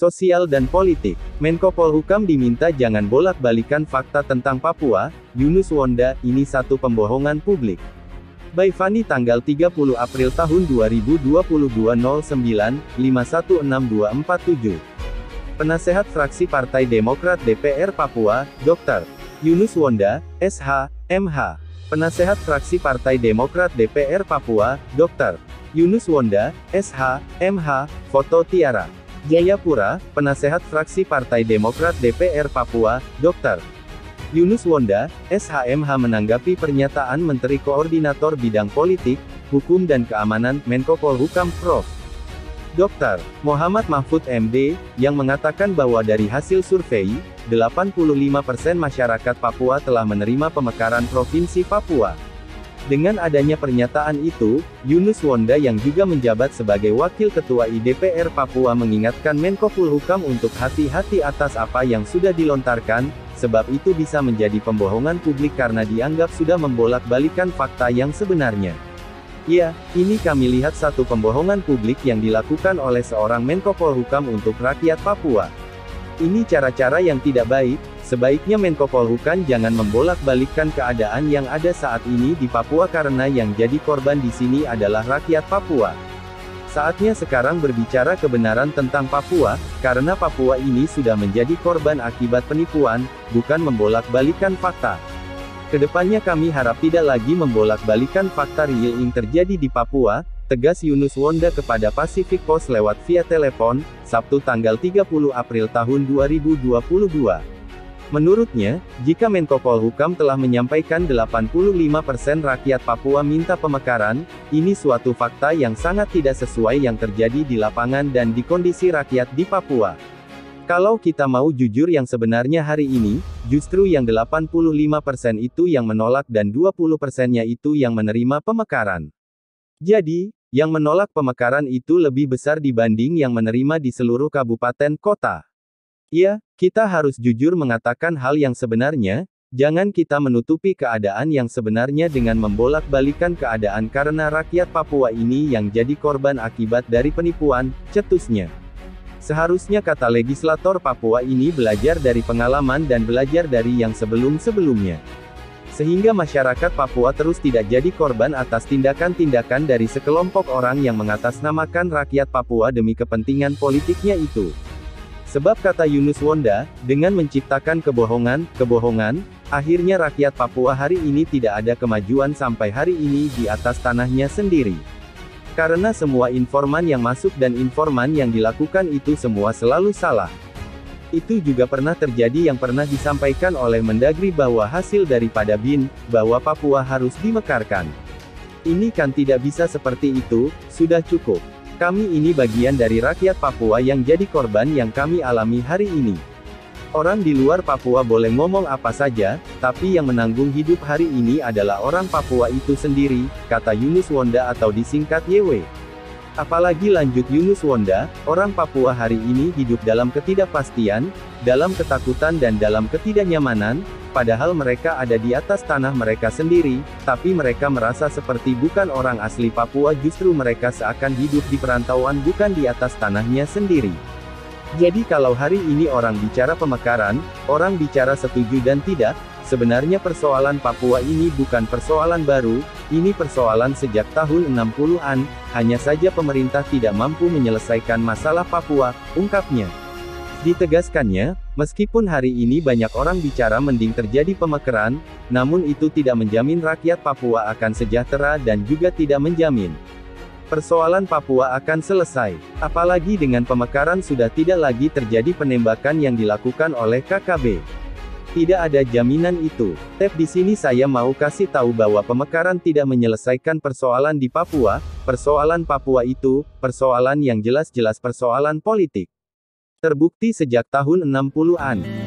sosial dan politik. Menko Polhukam diminta jangan bolak-balikan fakta tentang Papua, Yunus Wonda, ini satu pembohongan publik. By Fani tanggal 30 April tahun 2022 09-516247. Penasehat Fraksi Partai Demokrat DPR Papua, Dr. Yunus Wonda, SH, MH. Penasehat Fraksi Partai Demokrat DPR Papua, Dr. Yunus Wonda, SH, MH, foto Tiara. Jayapura, Penasehat Fraksi Partai Demokrat DPR Papua, Dr. Yunus Wonda, SH, MH menanggapi pernyataan Menteri Koordinator Bidang Politik, Hukum dan Keamanan, Menko Polhukam Prof. Dr. Muhammad Mahfud MD, yang mengatakan bahwa dari hasil survei, 85% masyarakat Papua telah menerima pemekaran Provinsi Papua. Dengan adanya pernyataan itu, Yunus Wonda yang juga menjabat sebagai Wakil Ketua IDPR Papua mengingatkan Menko Polhukam untuk hati-hati atas apa yang sudah dilontarkan, sebab itu bisa menjadi pembohongan publik karena dianggap sudah membolak-balikan fakta yang sebenarnya. Ya, ini kami lihat satu pembohongan publik yang dilakukan oleh seorang Menko Polhukam untuk rakyat Papua. Ini cara-cara yang tidak baik, sebaiknya Menko Polhukam jangan membolak-balikkan keadaan yang ada saat ini di Papua karena yang jadi korban di sini adalah rakyat Papua. Saatnya sekarang berbicara kebenaran tentang Papua, karena Papua ini sudah menjadi korban akibat penipuan, bukan membolak-balikan fakta. Kedepannya kami harap tidak lagi membolak-balikan fakta real yang terjadi di Papua, tegas Yunus Wonda kepada Pacific Post lewat via telepon, Sabtu tanggal 30 April tahun 2022. Menurutnya, jika Menko Polhukam telah menyampaikan 85% rakyat Papua minta pemekaran, ini suatu fakta yang sangat tidak sesuai yang terjadi di lapangan dan di kondisi rakyat di Papua. Kalau kita mau jujur yang sebenarnya hari ini, justru yang 85% itu yang menolak dan 20%-nya itu yang menerima pemekaran. Jadi, yang menolak pemekaran itu lebih besar dibanding yang menerima di seluruh kabupaten kota. Ya, kita harus jujur mengatakan hal yang sebenarnya, jangan kita menutupi keadaan yang sebenarnya dengan membolak-balikan keadaan karena rakyat Papua ini yang jadi korban akibat dari penipuan, cetusnya. Seharusnya kata legislator Papua ini belajar dari pengalaman dan belajar dari yang sebelum-sebelumnya. Sehingga masyarakat Papua terus tidak jadi korban atas tindakan-tindakan dari sekelompok orang yang mengatasnamakan rakyat Papua demi kepentingan politiknya itu. Sebab kata Yunus Wonda, dengan menciptakan kebohongan, akhirnya rakyat Papua hari ini tidak ada kemajuan sampai hari ini di atas tanahnya sendiri. Karena semua informan yang masuk dan informan yang dilakukan itu semua selalu salah. Itu juga pernah terjadi yang pernah disampaikan oleh Mendagri bahwa hasil daripada BIN, bahwa Papua harus dimekarkan. Ini kan tidak bisa seperti itu, sudah cukup. Kami ini bagian dari rakyat Papua yang jadi korban yang kami alami hari ini. Orang di luar Papua boleh ngomong apa saja, tapi yang menanggung hidup hari ini adalah orang Papua itu sendiri, kata Yunus Wonda atau disingkat YW. Apalagi lanjut Yunus Wonda, orang Papua hari ini hidup dalam ketidakpastian, dalam ketakutan dan dalam ketidaknyamanan, padahal mereka ada di atas tanah mereka sendiri, tapi mereka merasa seperti bukan orang asli Papua, justru mereka seakan hidup di perantauan bukan di atas tanahnya sendiri. Jadi kalau hari ini orang bicara pemekaran, orang bicara setuju dan tidak, sebenarnya persoalan Papua ini bukan persoalan baru, ini persoalan sejak tahun 60-an, hanya saja pemerintah tidak mampu menyelesaikan masalah Papua, ungkapnya. Ditegaskannya, meskipun hari ini banyak orang bicara mending terjadi pemekaran, namun itu tidak menjamin rakyat Papua akan sejahtera dan juga tidak menjamin persoalan Papua akan selesai. Apalagi dengan pemekaran sudah tidak lagi terjadi penembakan yang dilakukan oleh KKB. Tidak ada jaminan itu. Di sini saya mau kasih tahu bahwa pemekaran tidak menyelesaikan persoalan di Papua, persoalan Papua itu, persoalan yang jelas-jelas persoalan politik. Terbukti sejak tahun 60-an.